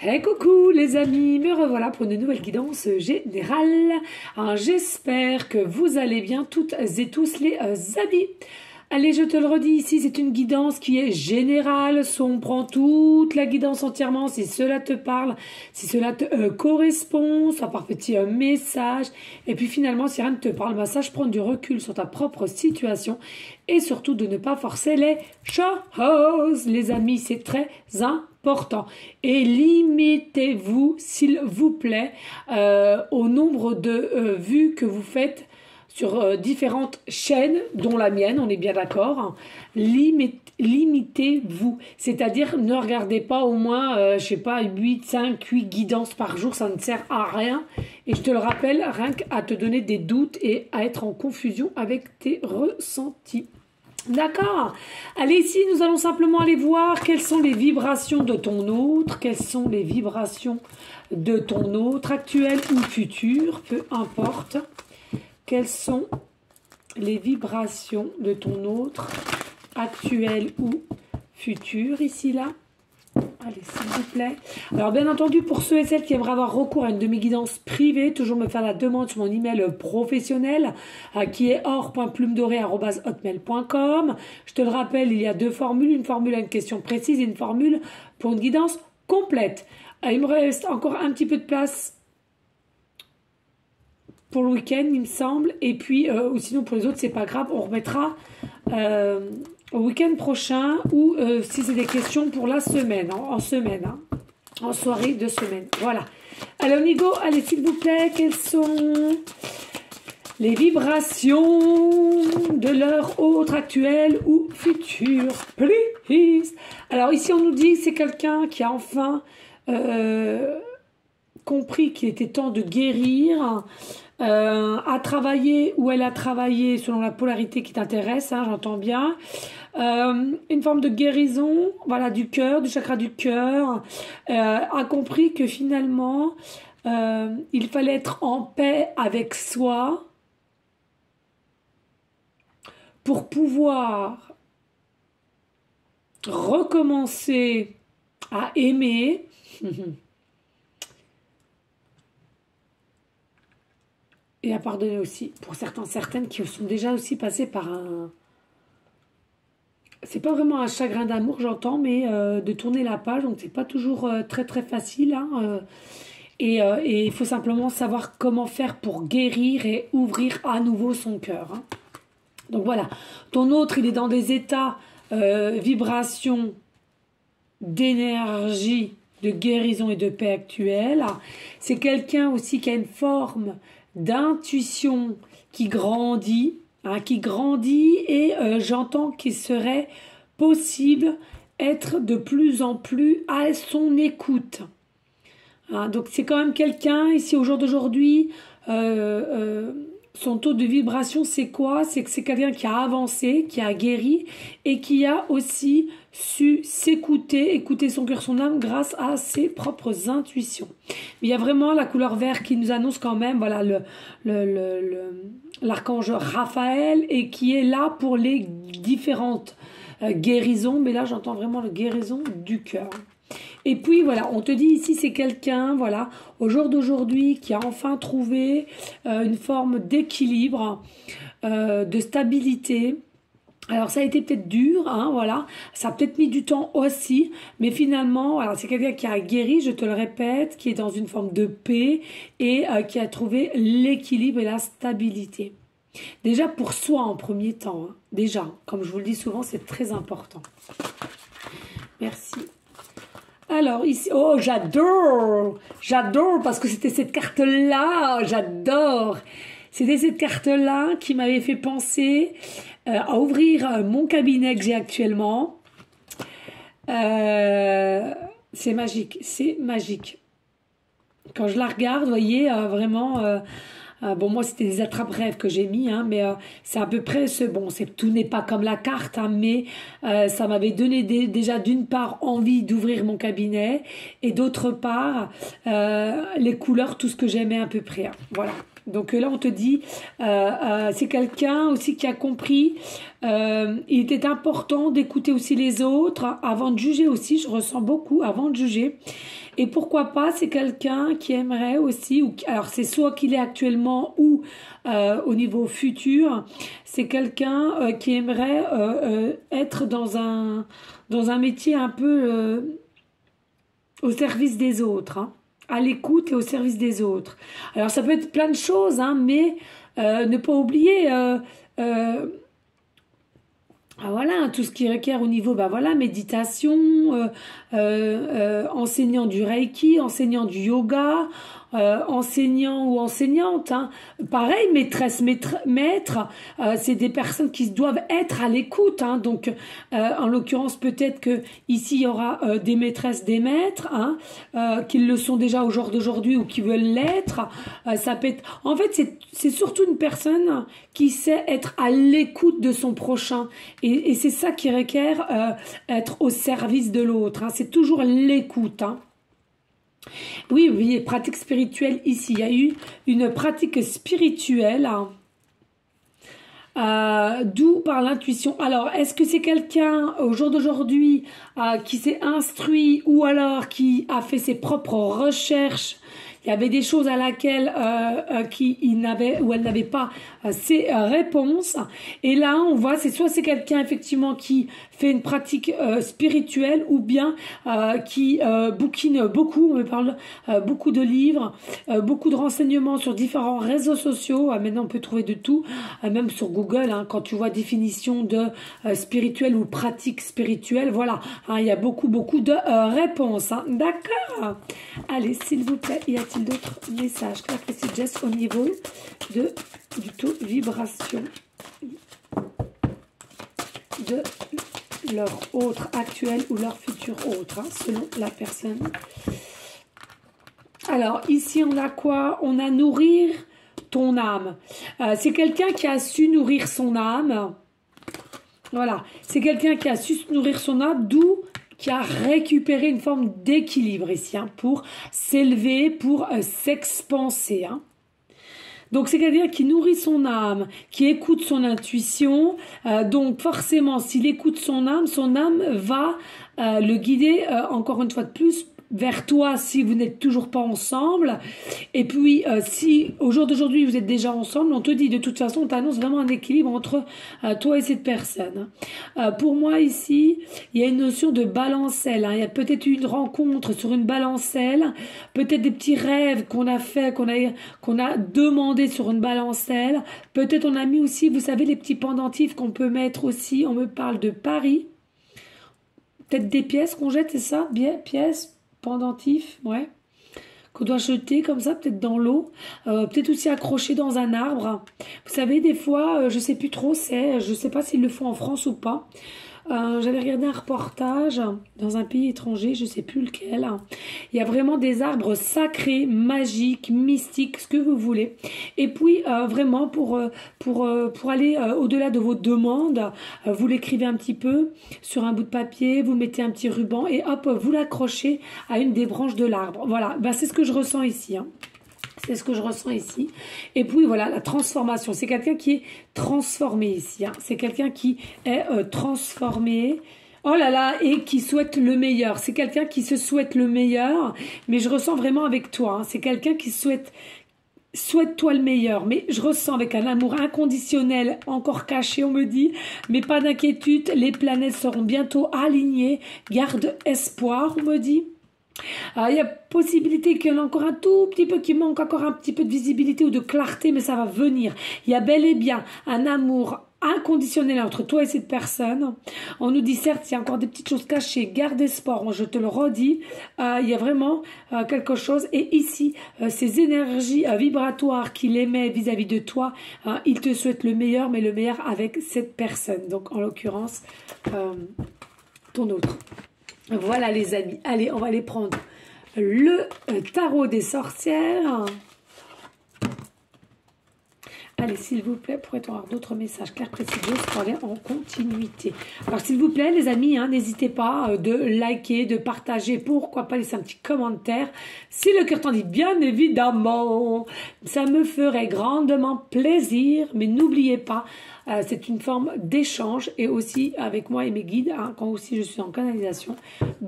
Hey coucou les amis, me revoilà pour une nouvelle guidance générale. J'espère que vous allez bien toutes et tous les amis. Allez, je te le redis ici, c'est une guidance qui est générale. On prend toute la guidance entièrement si cela te parle, si cela te correspond, soit par petit message. Et puis finalement, si rien ne te parle, sache prendre du recul sur ta propre situation et surtout de ne pas forcer les choses. Les amis, c'est très important. Et limitez-vous, s'il vous plaît, au nombre de vues que vous faites sur différentes chaînes, dont la mienne, on est bien d'accord. Limitez-vous, c'est-à-dire ne regardez pas au moins, je sais pas, 8 guidances par jour, ça ne sert à rien. Et je te le rappelle, rien qu'à te donner des doutes et à être en confusion avec tes ressentis. D'accord. Allez, ici, nous allons simplement aller voir quelles sont les vibrations de ton autre, quelles sont les vibrations de ton autre, actuel ou futur, peu importe. Quelles sont les vibrations de ton autre, actuel ou futur, ici, là? Allez, s'il vous plaît. Alors, bien entendu, pour ceux et celles qui aimeraient avoir recours à une demi-guidance privée, toujours me faire la demande sur mon email professionnel, qui est or.plumedorée@hotmail.com. Je te le rappelle, il y a deux formules. Une formule à une question précise et une formule pour une guidance complète. Il me reste encore un petit peu de place pour le week-end, il me semble. Et puis, ou sinon, pour les autres, c'est pas grave. On remettra au week-end prochain ou si c'est des questions pour la semaine, en semaine, en soirée de semaine. Voilà. Allez, on y go. Allez, s'il vous plaît, quelles sont les vibrations de leur autre actuel ou futur, please. Alors, ici, on nous dit que c'est quelqu'un qui a enfin compris qu'il était temps de guérir, a travaillé ou elle a travaillé selon la polarité qui t'intéresse, j'entends bien. Une forme de guérison, voilà, du cœur, du chakra du cœur, a compris que finalement, il fallait être en paix avec soi pour pouvoir recommencer à aimer. Et à pardonner aussi, pour certaines qui sont déjà aussi passées par un... C'est pas vraiment un chagrin d'amour, j'entends, mais de tourner la page, donc c'est pas toujours très très facile. Et il faut simplement savoir comment faire pour guérir et ouvrir à nouveau son cœur. Donc voilà, ton autre, il est dans des états, vibrations, d'énergie, de guérison et de paix actuelle. C'est quelqu'un aussi qui a une forme d'intuition qui grandit, et j'entends qu'il serait possible être de plus en plus à son écoute. Donc c'est quand même quelqu'un ici au jour d'aujourd'hui, son taux de vibration c'est quoi? C'est que c'est quelqu'un qui a avancé, qui a guéri et qui a aussi su s'écouter, écouter son cœur, son âme grâce à ses propres intuitions. Mais il y a vraiment la couleur vert qui nous annonce quand même, voilà, l'archange Raphaël, et qui est là pour les différentes guérisons, mais là j'entends vraiment la guérison du cœur. Et puis voilà, on te dit ici c'est quelqu'un, voilà, au jour d'aujourd'hui qui a enfin trouvé une forme d'équilibre, de stabilité. Alors ça a été peut-être dur, voilà, ça a peut-être mis du temps aussi, mais finalement, voilà, c'est quelqu'un qui a guéri, je te le répète, qui est dans une forme de paix et qui a trouvé l'équilibre et la stabilité. Déjà pour soi en premier temps, déjà, comme je vous le dis souvent, c'est très important. Merci. Alors ici, oh j'adore parce que c'était cette carte-là, j'adore. C'était cette carte-là qui m'avait fait penser à ouvrir mon cabinet que j'ai actuellement. C'est magique, c'est magique. Quand je la regarde, vous voyez, vraiment... bon, moi, c'était des attrape-rêves que j'ai mis, mais c'est à peu près ce... Bon, tout n'est pas comme la carte, mais ça m'avait donné déjà, d'une part, envie d'ouvrir mon cabinet, et d'autre part, les couleurs, tout ce que j'aimais à peu près. Voilà. Donc là, on te dit, c'est quelqu'un aussi qui a compris, il était important d'écouter aussi les autres, avant de juger aussi, je ressens beaucoup, avant de juger. Et pourquoi pas, c'est quelqu'un qui aimerait aussi, alors c'est soit qu'il est actuellement ou au niveau futur, c'est quelqu'un qui aimerait être dans un métier un peu au service des autres, hein, à l'écoute et au service des autres. Alors ça peut être plein de choses, hein, mais ne pas oublier voilà, hein, tout ce qui requiert au niveau, bah voilà, méditation, enseignant du Reiki, enseignant du yoga, enseignant ou enseignante, hein. Pareil, maîtresse, maître, c'est des personnes qui doivent être à l'écoute, hein. Donc, en l'occurrence, peut-être que ici il y aura des maîtresses, des maîtres, hein, qui le sont déjà au jour d'aujourd'hui ou qui veulent l'être. Ça peut être, en fait, c'est surtout une personne qui sait être à l'écoute de son prochain. Et c'est ça qui requiert être au service de l'autre, hein. C'est toujours l'écoute, hein. Oui, oui, pratique spirituelle ici. Il y a eu une pratique spirituelle, d'où par l'intuition. Alors, est-ce que c'est quelqu'un au jour d'aujourd'hui qui s'est instruit ou alors qui a fait ses propres recherches? Il y avait des choses à laquelle il n'avait ou elle n'avait pas ses réponses. Et là, on voit, soit c'est quelqu'un effectivement qui fait une pratique spirituelle ou bien qui bouquine beaucoup. On me parle beaucoup de livres, beaucoup de renseignements sur différents réseaux sociaux. Maintenant, on peut trouver de tout, même sur Google. Hein, quand tu vois définition de spirituel ou pratique spirituelle, voilà. Hein, il y a beaucoup de réponses. Hein. D'accord. Allez, s'il vous plaît, y a-t-il d'autres messages? Claire Jess au niveau du taux vibration de leur autre actuel ou leur futur autre, hein, selon la personne. Alors, ici, on a quoi? On a nourrir ton âme. C'est quelqu'un qui a su nourrir son âme. Voilà. C'est quelqu'un qui a su nourrir son âme, d'où qui a récupéré une forme d'équilibre ici, hein, pour s'élever, pour s'expanser. Hein. Donc c'est quelqu'un qui nourrit son âme, qui écoute son intuition. Donc forcément, s'il écoute son âme va le guider, encore une fois de plus, vers toi si vous n'êtes toujours pas ensemble. Et puis, si au jour d'aujourd'hui, vous êtes déjà ensemble, on te dit de toute façon, on t'annonce vraiment un équilibre entre toi et cette personne. Pour moi, ici, il y a une notion de balancelle. Hein. Il y a peut-être une rencontre sur une balancelle, peut-être des petits rêves qu'on a fait, qu'on a demandé sur une balancelle. Peut-être on a mis aussi, vous savez, les petits pendentifs qu'on peut mettre aussi. On me parle de Paris. Peut-être des pièces qu'on jette, c'est ça? Bien, pièces. Pendentif, ouais, qu'on doit jeter comme ça, peut-être dans l'eau, peut-être aussi accroché dans un arbre. Vous savez, des fois, je sais plus trop, je sais pas s'ils le font en France ou pas. J'avais regardé un reportage dans un pays étranger, je sais plus lequel. Il y a vraiment des arbres sacrés, magiques, mystiques, ce que vous voulez. Et puis vraiment pour aller au-delà de vos demandes, vous l'écrivez un petit peu sur un bout de papier, vous mettez un petit ruban et hop, vous l'accrochez à une des branches de l'arbre. Voilà, ben, c'est ce que je ressens ici. Hein. C'est ce que je ressens ici. Et puis voilà, la transformation. C'est quelqu'un qui est transformé ici. Hein. C'est quelqu'un qui est transformé. Oh là là, et qui souhaite le meilleur. C'est quelqu'un qui se souhaite le meilleur. Mais je ressens vraiment avec toi. Hein. C'est quelqu'un qui souhaite-toi le meilleur. Mais je ressens avec un amour inconditionnel, encore caché, on me dit. Mais pas d'inquiétude, les planètes seront bientôt alignées. Garde espoir, on me dit. Il y a possibilité qu'il y en a encore un tout petit peu qui manque encore un petit peu de visibilité ou de clarté, mais ça va venir. Il y a bel et bien un amour inconditionnel entre toi et cette personne. On nous dit certes, il y a encore des petites choses cachées, garde espoir, je te le redis, il y a vraiment quelque chose. Et ici, ces énergies vibratoires qu'il émet vis-à-vis de toi, il te souhaite le meilleur, mais le meilleur avec cette personne. Donc en l'occurrence, ton autre. Voilà les amis, allez, on va aller prendre le tarot des sorcières. Allez, s'il vous plaît, pourrait-on avoir d'autres messages clairs, précis, pour aller en continuité. Alors, s'il vous plaît, les amis, hein, n'hésitez pas de liker, de partager, pourquoi pas laisser un petit commentaire. Si le cœur t'en dit, bien évidemment, ça me ferait grandement plaisir, mais n'oubliez pas, c'est une forme d'échange et aussi avec moi et mes guides, hein, quand aussi je suis en canalisation,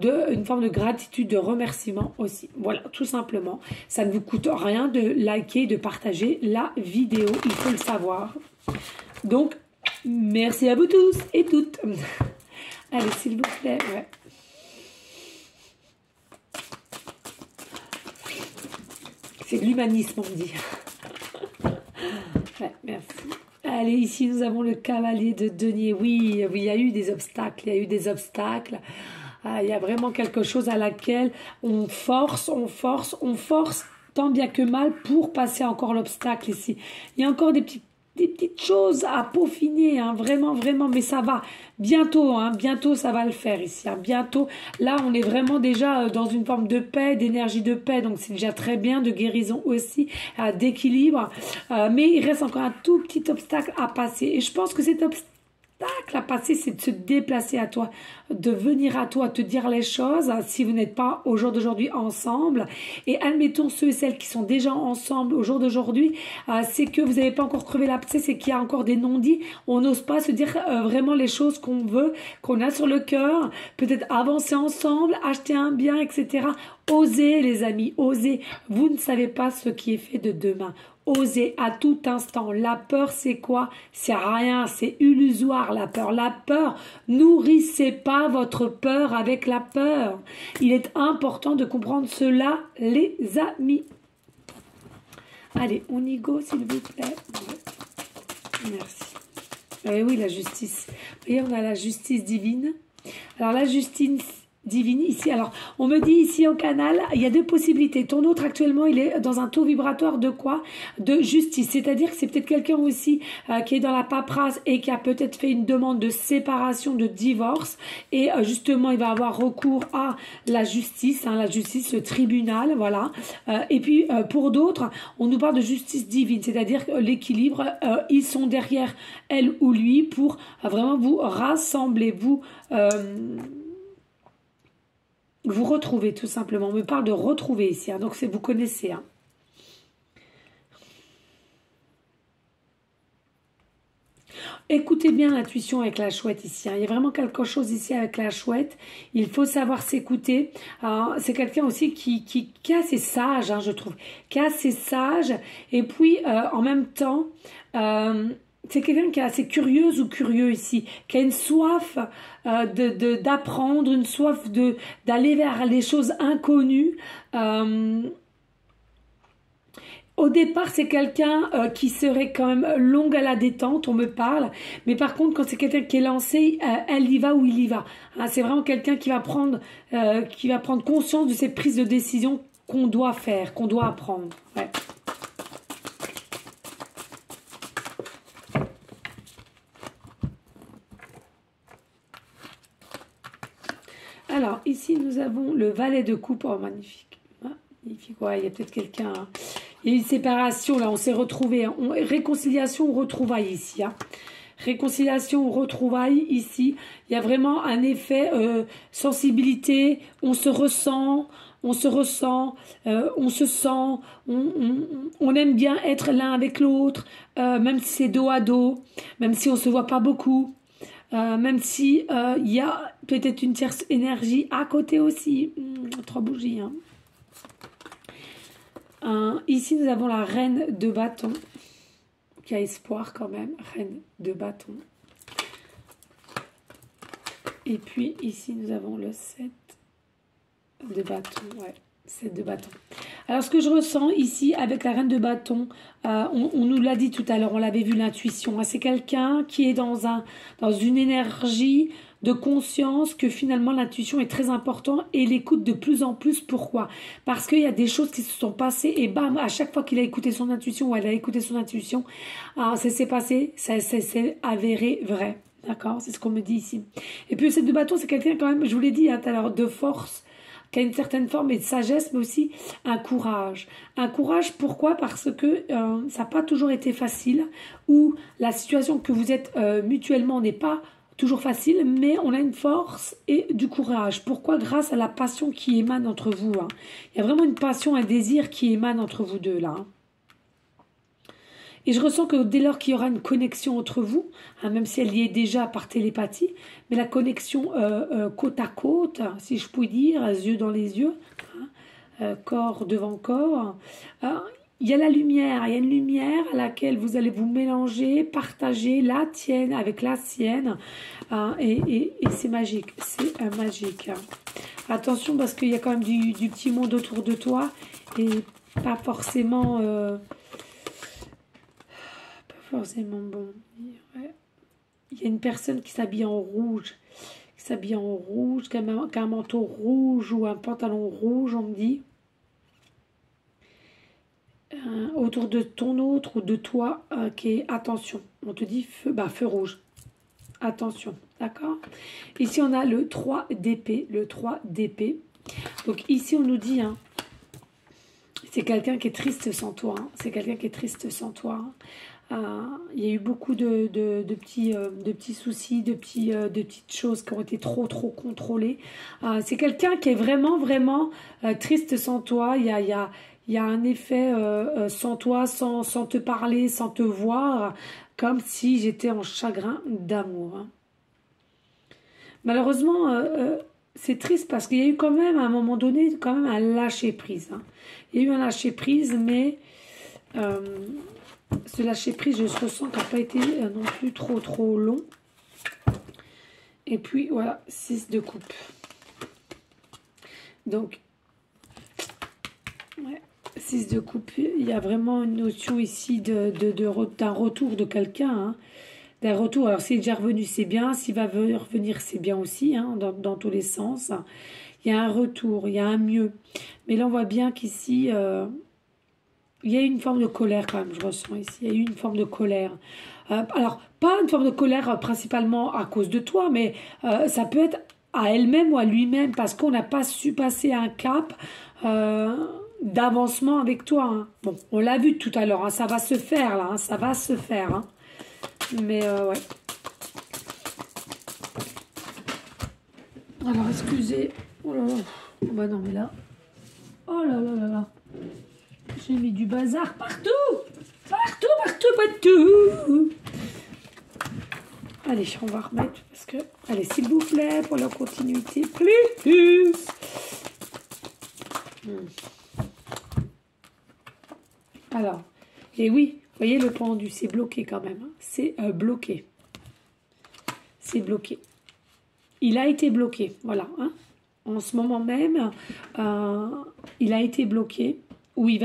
une forme de gratitude, de remerciement aussi. Voilà, tout simplement. Ça ne vous coûte rien de liker, de partager la vidéo, il faut le savoir. Donc, merci à vous tous et toutes. Allez, s'il vous plaît, ouais. C'est de l'humanisme, on dit. Ouais, merci. Allez, ici, nous avons le cavalier de denier. Oui, oui, il y a eu des obstacles, il y a eu des obstacles. Ah, il y a vraiment quelque chose à laquelle on force, tant bien que mal pour passer encore l'obstacle ici. Il y a encore des petites choses à peaufiner, hein, vraiment, vraiment, mais ça va. Bientôt, hein, bientôt, ça va le faire ici. Hein, bientôt, là, on est vraiment déjà dans une forme de paix, d'énergie de paix, donc c'est déjà très bien, de guérison aussi, d'équilibre. Mais il reste encore un tout petit obstacle à passer. Et je pense que cet obstacle à passer, c'est de se déplacer à toi, de venir à toi, te dire les choses, si vous n'êtes pas au jour d'aujourd'hui ensemble. Et admettons ceux et celles qui sont déjà ensemble au jour d'aujourd'hui, c'est que vous n'avez pas encore crevé l'abcès, c'est qu'il y a encore des non-dits. On n'ose pas se dire vraiment les choses qu'on veut, qu'on a sur le cœur, peut-être avancer ensemble, acheter un bien, etc. Osez les amis, osez. Vous ne savez pas ce qui est fait de demain. Osez à tout instant. La peur, c'est quoi? C'est rien, c'est illusoire la peur. La peur, nourrissez pas votre peur avec la peur. Il est important de comprendre cela, les amis. Allez, on y go, s'il vous plaît. Merci. Eh oui, la justice. Vous voyez, on a la justice divine. Alors, la justice divine ici. Alors, on me dit ici au canal, il y a deux possibilités. Ton autre actuellement, il est dans un taux vibratoire de quoi? De justice. C'est-à-dire que c'est peut-être quelqu'un aussi qui est dans la paperasse et qui a peut-être fait une demande de séparation, de divorce. Et justement, il va avoir recours à la justice, hein, le tribunal, voilà. Et puis, pour d'autres, on nous parle de justice divine, c'est-à-dire l'équilibre. Ils sont derrière elle ou lui pour vraiment vous rassembler, vous retrouvez tout simplement. On me parle de retrouver ici. Hein, donc, vous connaissez. Hein. Écoutez bien l'intuition avec la chouette ici. Hein. Il y a vraiment quelque chose ici avec la chouette. Il faut savoir s'écouter. C'est quelqu'un aussi qui est assez sage, hein, je trouve. Qui est assez sage. Et puis, en même temps... c'est quelqu'un qui est assez curieuse ou curieux ici, qui a une soif d'apprendre, une soif d'aller vers les choses inconnues. Au départ, c'est quelqu'un qui serait quand même longue à la détente, on me parle. Mais par contre, quand c'est quelqu'un qui est lancé, elle y va ou il y va. Hein, c'est vraiment quelqu'un qui va prendre conscience de ces prises de décision qu'on doit faire, qu'on doit apprendre. Ouais. Alors, ici, nous avons le valet de coupe. Oh, magnifique. Magnifique. Ouais, il y a peut-être quelqu'un... Hein. Il y a une séparation, là. On s'est retrouvés. Hein. Réconciliation ou retrouvailles ici. Hein. Réconciliation ou retrouvailles ici. Il y a vraiment un effet sensibilité. On se ressent. On se sent, on aime bien être l'un avec l'autre, même si c'est dos à dos, même si on ne se voit pas beaucoup. Même si il y a peut-être une tierce énergie à côté aussi. 3 bougies. Hein. Ici, nous avons la reine de bâton. Qui a espoir quand même. Reine de bâton. Et puis, ici, nous avons le 7 de bâton. Ouais, 7 de bâton. Alors, ce que je ressens ici avec la reine de bâton, on nous l'a dit tout à l'heure, on l'avait vu, l'intuition. Hein, c'est quelqu'un qui est dans une énergie de conscience que finalement l'intuition est très importante et l'écoute de plus en plus. Pourquoi? Parce qu'il y a des choses qui se sont passées et bam, à chaque fois qu'il a écouté son intuition ou elle a écouté son intuition, ça s'est passé, ça s'est avéré vrai. D'accord? C'est ce qu'on me dit ici. Et puis, le 7 de bâton, c'est quelqu'un quand même, je vous l'ai dit tout à l'heure, de force, qui a une certaine forme de sagesse, mais aussi un courage. Un courage, pourquoi? Parce que ça n'a pas toujours été facile, ou la situation que vous êtes mutuellement n'est pas toujours facile, mais on a une force et du courage. Pourquoi? Grâce à la passion qui émane entre vous. Hein. Il y a vraiment une passion, un désir qui émane entre vous deux, là. Hein. Et je ressens que dès lors qu'il y aura une connexion entre vous, hein, même si elle y est déjà par télépathie, mais la connexion côte à côte, si je puis dire, yeux dans les yeux, hein, corps devant corps, il y a la lumière, il y a une lumière à laquelle vous allez vous mélanger, partager la tienne avec la sienne, hein, et c'est magique, c'est magique. Hein. Attention parce qu'il y a quand même du petit monde autour de toi et pas forcément... forcément bon. Ouais. Il y a une personne qui s'habille en rouge, qui a un manteau rouge ou un pantalon rouge, on me dit. Autour de ton autre ou de toi, qui est attention. On te dit feu, feu rouge. Attention, d'accord? Ici, on a le 3 d'épée, le 3 d'épée. Donc ici, on nous dit... Hein, c'est quelqu'un qui est triste sans toi. Hein. C'est quelqu'un qui est triste sans toi. Hein. Il y a eu beaucoup de petits soucis, de petites choses qui ont été trop contrôlées. C'est quelqu'un qui est vraiment triste sans toi. Il y a un effet sans toi, sans te parler, sans te voir, comme si j'étais en chagrin d'amour. Hein. Malheureusement, c'est triste parce qu'il y a eu quand même, à un moment donné, quand même un lâcher-prise. Hein. Il y a eu un lâcher-prise, mais... ce lâcher-prise, je ressens qu'il n'a pas été non plus trop long. Et puis, voilà, 6 de coupe. Donc, ouais, 6 de coupe. Il y a vraiment une notion ici d'un retour de quelqu'un. Hein, d'un retour. Alors, s'il est déjà revenu, c'est bien. S'il va revenir, c'est bien aussi, hein, dans tous les sens. Il y a un retour, il y a un mieux. Mais là, on voit bien qu'ici... il y a une forme de colère quand même, je ressens ici. Il y a eu une forme de colère. Alors, pas une forme de colère principalement à cause de toi, mais ça peut être à elle-même ou à lui-même parce qu'on n'a pas su passer un cap d'avancement avec toi. Hein. Bon, on l'a vu tout à l'heure, hein, ça va se faire là, hein, ça va se faire. Hein. Mais ouais. Alors, excusez. Oh là là. Oh, bah non, mais là. Oh là là là là. J'ai mis du bazar partout. Partout. Allez, on va remettre parce que... Allez, s'il vous plaît, pour la continuité, plus. Alors, et oui, vous voyez le pendu, c'est bloqué quand même. Hein. C'est bloqué. C'est bloqué. Il a été bloqué, voilà. Hein. En ce moment même, il a été bloqué. Où il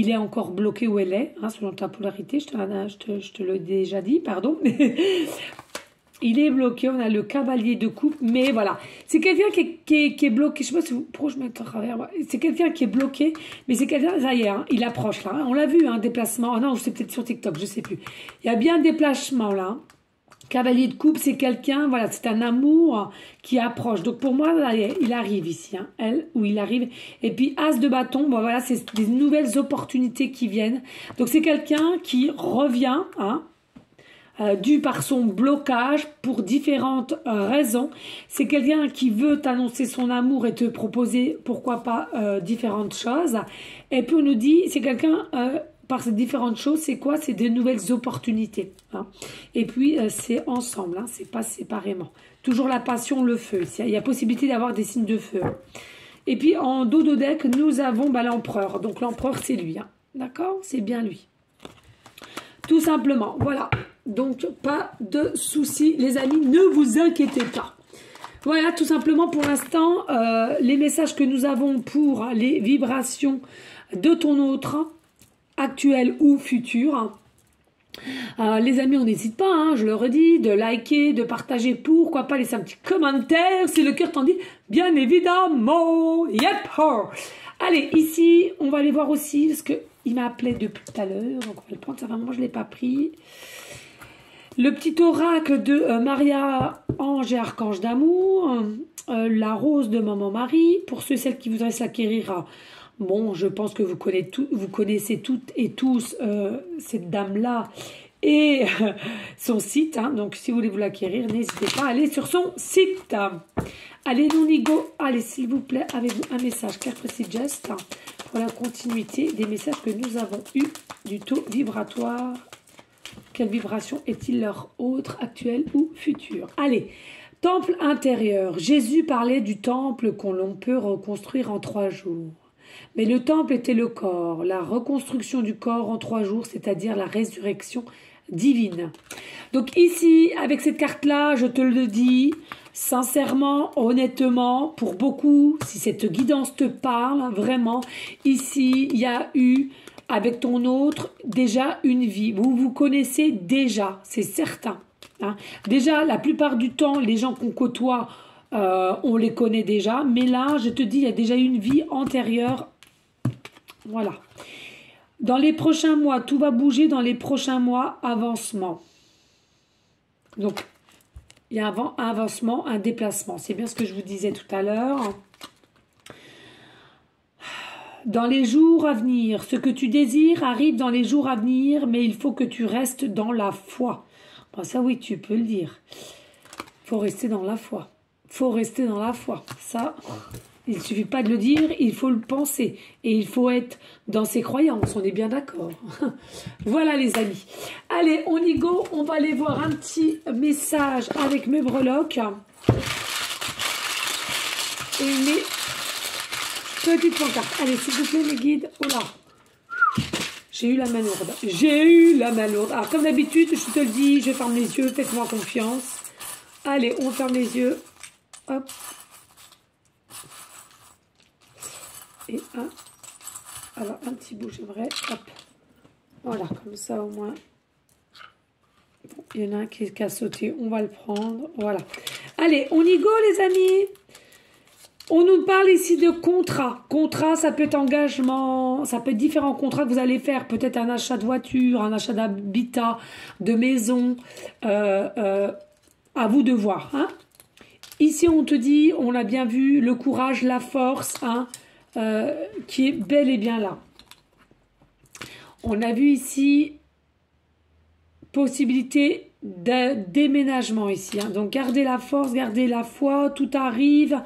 est encore bloqué, où elle est, hein, selon ta polarité, je te l'ai déjà dit, pardon. Il est bloqué, on a le cavalier de coupe, mais voilà. C'est quelqu'un qui est bloqué, je sais pas si vous... Pourquoi je mets à travers? C'est quelqu'un qui est bloqué, mais c'est quelqu'un, ça y est, hein, il approche là. Hein, on l'a vu, un déplacement. Ah non, c'est peut-être sur TikTok, je sais plus. Il y a bien un déplacement là. Hein. Cavalier de coupe, c'est quelqu'un, voilà, c'est un amour qui approche. Donc pour moi, là, il arrive ici, hein, elle, où il arrive. Et puis As de bâton, bon voilà, c'est des nouvelles opportunités qui viennent. Donc c'est quelqu'un qui revient, hein, dû par son blocage pour différentes raisons. C'est quelqu'un qui veut t'annoncer son amour et te proposer, pourquoi pas, différentes choses. Et puis on nous dit, c'est quelqu'un... par ces différentes choses, c'est quoi? C'est des nouvelles opportunités. Hein. Et puis, c'est ensemble, hein, c'est pas séparément. Toujours la passion, le feu. Il y a possibilité d'avoir des signes de feu. Hein. Et puis, en dos de deck, nous avons l'empereur. Donc, l'empereur, c'est lui. Hein. D'accord? C'est bien lui. Tout simplement. Voilà. Donc, pas de soucis, les amis. Ne vous inquiétez pas. Voilà, tout simplement, pour l'instant, les messages que nous avons pour les vibrations de ton autre... actuel ou futur. Les amis, on n'hésite pas, hein, je le redis, de liker, de partager, pourquoi pas laisser un petit commentaire si le cœur t'en dit, bien évidemment. Yep. Allez, ici, on va aller voir aussi, parce qu'il m'a appelé depuis tout à l'heure, donc on va le prendre, ça vraiment, je ne l'ai pas pris. Le petit oracle de Maria, ange et archange d'amour, la rose de Maman Marie, pour ceux et celles qui voudraient s'acquérir. Bon, je pense que vous connaissez toutes et tous cette dame-là et son site. Hein, donc, si vous voulez vous l'acquérir, n'hésitez pas à aller sur son site. Allez, Nonigo, allez, s'il vous plaît, avez-vous un message clair, précis, juste pour la continuité des messages que nous avons eus du taux vibratoire. Quelle vibration est-il leur autre, actuel ou futur? Allez, temple intérieur. Jésus parlait du temple qu'on peut reconstruire en 3 jours. Mais le temple était le corps, la reconstruction du corps en 3 jours, c'est-à-dire la résurrection divine. Donc ici, avec cette carte-là, je te le dis, sincèrement, honnêtement, pour beaucoup, si cette guidance te parle, vraiment, ici, il y a eu, avec ton autre, déjà une vie. Vous vous connaissez déjà, c'est certain. Hein. Déjà, la plupart du temps, les gens qu'on côtoie, on les connaît déjà. Mais là, je te dis, il y a déjà une vie antérieure. Voilà. Dans les prochains mois, tout va bouger dans les prochains mois, avancement. Donc, il y a un avancement, un déplacement. C'est bien ce que je vous disais tout à l'heure. Dans les jours à venir, ce que tu désires arrive dans les jours à venir, mais il faut que tu restes dans la foi. Bon, ça oui, tu peux le dire. Il faut rester dans la foi. Il faut rester dans la foi. Ça, il ne suffit pas de le dire, il faut le penser. Et il faut être dans ses croyances, on est bien d'accord. Voilà les amis. Allez, on y go, on va aller voir un petit message avec mes breloques. Et mes petites pancartes. Allez, s'il vous plaît, mes guides. Oh là. J'ai eu la main lourde. J'ai eu la main lourde. Alors, comme d'habitude, je te le dis, je ferme les yeux, faites-moi confiance. Allez, on ferme les yeux. Hop. Et un. Alors, un petit bout, j'aimerais. Hop. Voilà, comme ça au moins. Bon, il y en a un qui a sauté, on va le prendre. Voilà. Allez, on y go, les amis. On nous parle ici de contrat. Contrat, ça peut être engagement, ça peut être différents contrats que vous allez faire. Peut-être un achat de voiture, un achat d'habitat, de maison. À vous de voir. Hein. Ici, on te dit, on l'a bien vu, le courage, la force, hein, qui est bel et bien là. On a vu ici possibilité de déménagement ici. Hein. Donc, gardez la force, gardez la foi, tout arrive.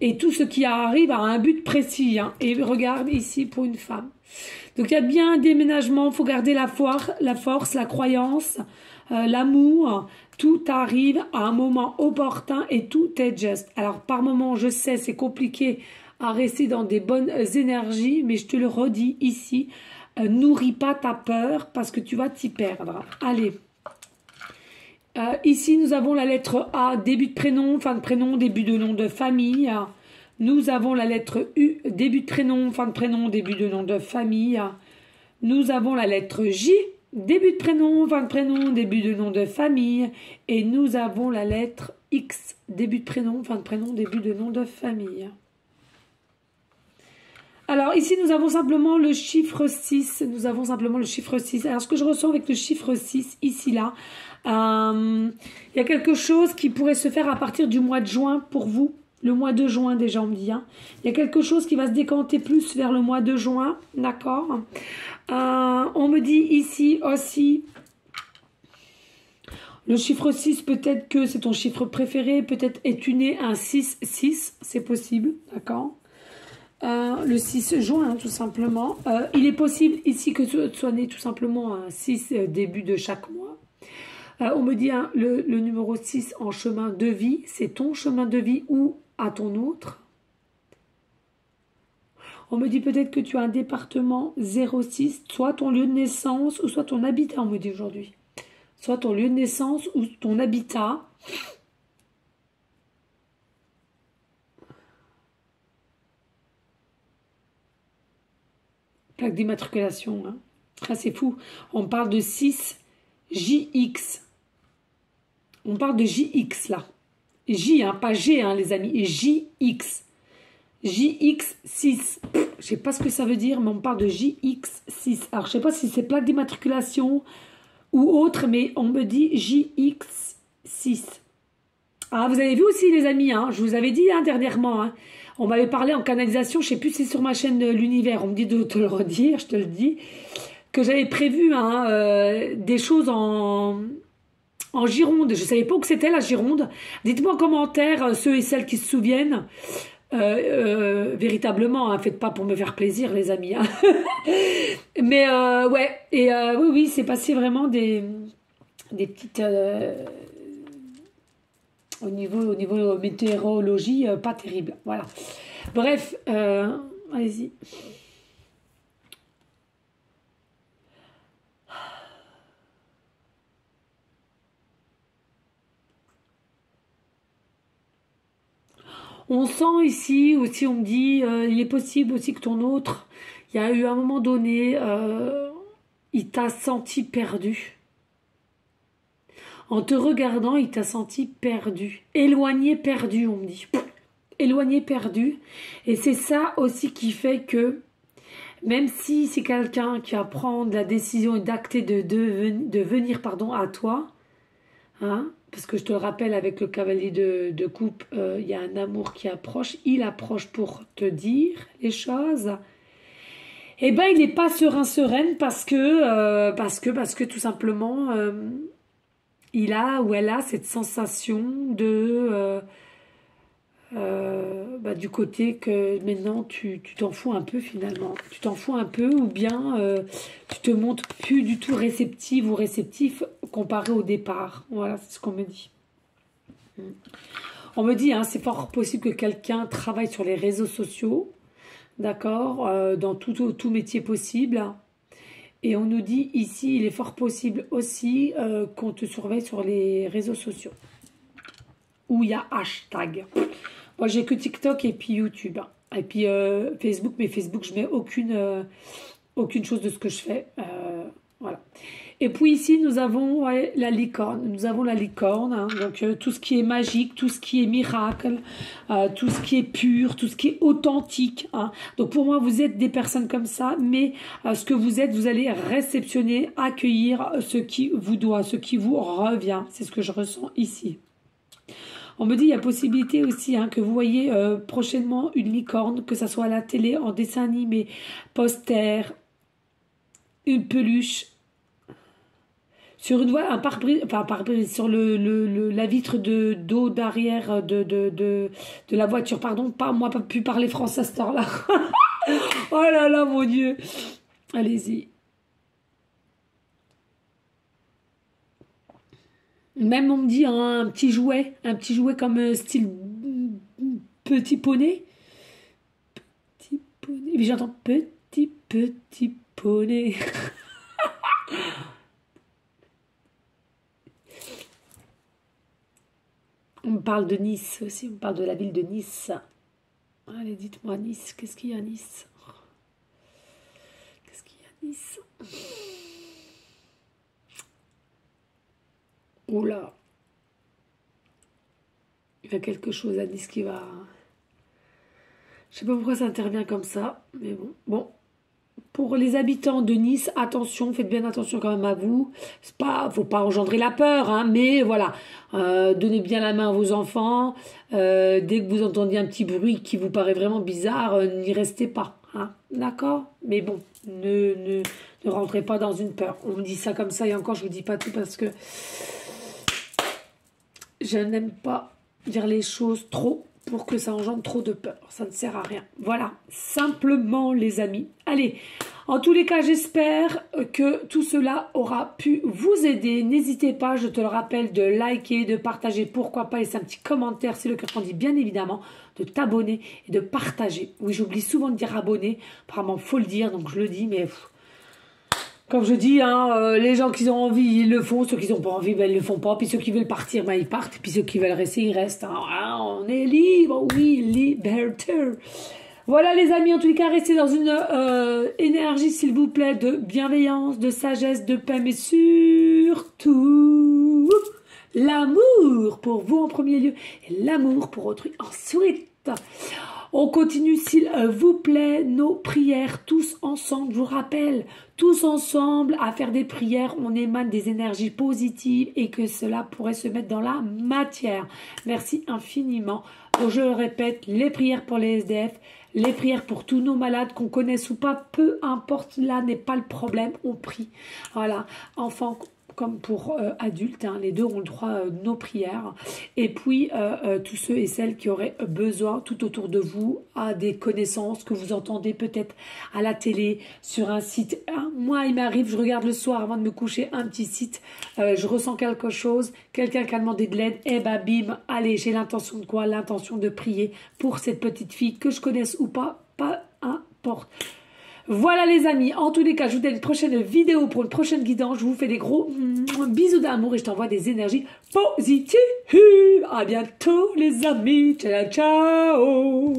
Et tout ce qui arrive a un but précis. Hein. Et regarde ici pour une femme. Donc, il y a bien un déménagement. Il faut garder la force, la croyance, l'amour. Tout arrive à un moment opportun et tout est juste. Alors, par moment, je sais, c'est compliqué à rester dans des bonnes énergies. Mais je te le redis ici, nourris pas ta peur parce que tu vas t'y perdre. Allez. Ici, nous avons la lettre A, début de prénom, fin de prénom, début de nom de famille. Nous avons la lettre U, début de prénom, fin de prénom, début de nom de famille. Nous avons la lettre J, début de prénom, fin de prénom, début de nom de famille. Et nous avons la lettre X, début de prénom, fin de prénom, début de nom de famille. Alors, ici, nous avons simplement le chiffre 6. Nous avons simplement le chiffre 6. Alors, ce que je ressens avec le chiffre 6, ici, là, il y a quelque chose qui pourrait se faire à partir du mois de juin pour vous. Le mois de juin, déjà, on me dit. Hein. Il y a quelque chose qui va se décanter plus vers le mois de juin. D'accord. On me dit ici aussi... Le chiffre 6, peut-être que c'est ton chiffre préféré. Peut-être es-tu né un 6-6. C'est possible. D'accord. Le 6 juin, hein, tout simplement. Il est possible ici que tu sois né tout simplement un 6 début de chaque mois. On me dit hein, le numéro 6 en chemin de vie, c'est ton chemin de vie ou à ton autre. On me dit peut-être que tu as un département 06, soit ton lieu de naissance ou soit ton habitat, on me dit aujourd'hui. Soit ton lieu de naissance ou ton habitat. Plaque d'immatriculation. Hein. Ah, c'est fou. On parle de 6JX. On parle de JX là. J, hein, pas G, hein, les amis. JX. JX6. Je ne sais pas ce que ça veut dire, mais on parle de JX6. Alors, je ne sais pas si c'est plaque d'immatriculation ou autre, mais on me dit JX6. Ah, vous avez vu aussi, les amis, hein, je vous avais dit hein, dernièrement, hein, on m'avait parlé en canalisation, je ne sais plus si c'est sur ma chaîne L'Univers, on me dit de te le redire, je te le dis, que j'avais prévu hein, des choses en Gironde. Je ne savais pas où c'était la Gironde. Dites-moi en commentaire, ceux et celles qui se souviennent. véritablement, hein, faites pas pour me faire plaisir, les amis. Hein. Mais ouais, et oui, oui, c'est passé vraiment des petites... au niveau météorologie, pas terrible. Voilà. Bref, allez-y. On sent ici aussi, on me dit, il est possible aussi que ton autre, il y a eu un moment donné, il t'a senti perdu. En te regardant, il t'a senti perdu. Éloigné, perdu, on me dit. Éloigné, perdu. Et c'est ça aussi qui fait que, même si c'est quelqu'un qui va prendre la décision et d'acter de venir pardon, à toi, hein, parce que je te le rappelle, avec le cavalier de coupe, il y a un amour qui approche. Il approche pour te dire les choses. Eh ben, il n'est pas sereine parce que tout simplement, il a ou elle a cette sensation de du côté que maintenant tu t'en fous un peu finalement. Tu t'en fous un peu ou bien tu te montres plus du tout réceptive ou réceptif comparé au départ. Voilà, c'est ce qu'on me dit. On me dit, hein, c'est fort possible que quelqu'un travaille sur les réseaux sociaux, d'accord, dans tout métier possible. Et on nous dit ici, il est fort possible aussi qu'on te surveille sur les réseaux sociaux. Où il y a hashtag. Moi, j'ai que TikTok et puis YouTube. Et puis Facebook, mais Facebook, je mets aucune chose de ce que je fais. Voilà. Et puis ici, nous avons la licorne. Nous avons la licorne, hein, donc tout ce qui est magique, tout ce qui est miracle, tout ce qui est pur, tout ce qui est authentique. Hein. Donc pour moi, vous êtes des personnes comme ça, mais ce que vous êtes, vous allez réceptionner, accueillir ce qui vous doit, ce qui vous revient. C'est ce que je ressens ici. On me dit, il y a possibilité aussi hein, que vous voyez prochainement une licorne, que ça soit à la télé, en dessin animé, poster, une peluche, sur une voie, un pare-brise, enfin pare-brise, sur la vitre d'eau d'arrière de la voiture, pardon, pas moi, pas pu parler français à cette heure-là. Oh là là, mon Dieu. Allez-y. Même on me dit hein, un petit jouet comme style petit poney. Petit poney. Mais j'entends petit poney. On me parle de Nice aussi, on me parle de la ville de Nice. Allez, dites-moi Nice, qu'est-ce qu'il y a à Nice? Qu'est-ce qu'il y a à Nice? Oula. Il y a quelque chose à Nice qui va... Je sais pas pourquoi ça intervient comme ça, mais bon. Bon. Pour les habitants de Nice, attention, faites bien attention quand même à vous. Faut pas engendrer la peur, hein, mais voilà. Donnez bien la main à vos enfants. Dès que vous entendiez un petit bruit qui vous paraît vraiment bizarre, n'y restez pas. Hein, d'accord? Mais bon, ne rentrez pas dans une peur. On me dit ça comme ça et encore, je vous dis pas tout parce que je n'aime pas dire les choses trop pour que ça engendre trop de peur. Ça ne sert à rien. Voilà, simplement les amis. Allez, en tous les cas, j'espère que tout cela aura pu vous aider. N'hésitez pas, je te le rappelle, de liker, de partager, pourquoi pas laisser un petit commentaire, c'est le cœur qu'on dit bien évidemment, de t'abonner et de partager. Oui, j'oublie souvent de dire abonner, apparemment faut le dire, donc je le dis, mais... Comme je dis, hein, les gens qui ont envie, ils le font. Ceux qui n'ont pas envie, ben, ils le font pas. Puis ceux qui veulent partir, ben, ils partent. Puis ceux qui veulent rester, ils restent. Hein. On est libre, oui, liberté. Voilà les amis, en tous les cas, restez dans une énergie, s'il vous plaît, de bienveillance, de sagesse, de paix, mais surtout l'amour pour vous en premier lieu et l'amour pour autrui ensuite. On continue, s'il vous plaît, nos prières tous ensemble. Je vous rappelle, tous ensemble, à faire des prières, on émane des énergies positives et que cela pourrait se mettre dans la matière. Merci infiniment. Donc, je le répète, les prières pour les SDF, les prières pour tous nos malades, qu'on connaisse ou pas, peu importe, là n'est pas le problème, on prie. Voilà, enfants comme pour adultes, hein, les deux ont le droit de nos prières. Et puis, tous ceux et celles qui auraient besoin tout autour de vous, à des connaissances que vous entendez peut-être à la télé, sur un site. Moi, il m'arrive, je regarde le soir avant de me coucher un petit site, je ressens quelque chose, quelqu'un qui a demandé de l'aide, et ben bim, allez, j'ai l'intention de quoi? L'intention de prier pour cette petite fille, que je connaisse ou pas, pas importe. Voilà les amis, en tous les cas, je vous donne une prochaine vidéo pour une prochaine guidance. Je vous fais des gros bisous d'amour et je t'envoie des énergies positives. À bientôt les amis, ciao ciao.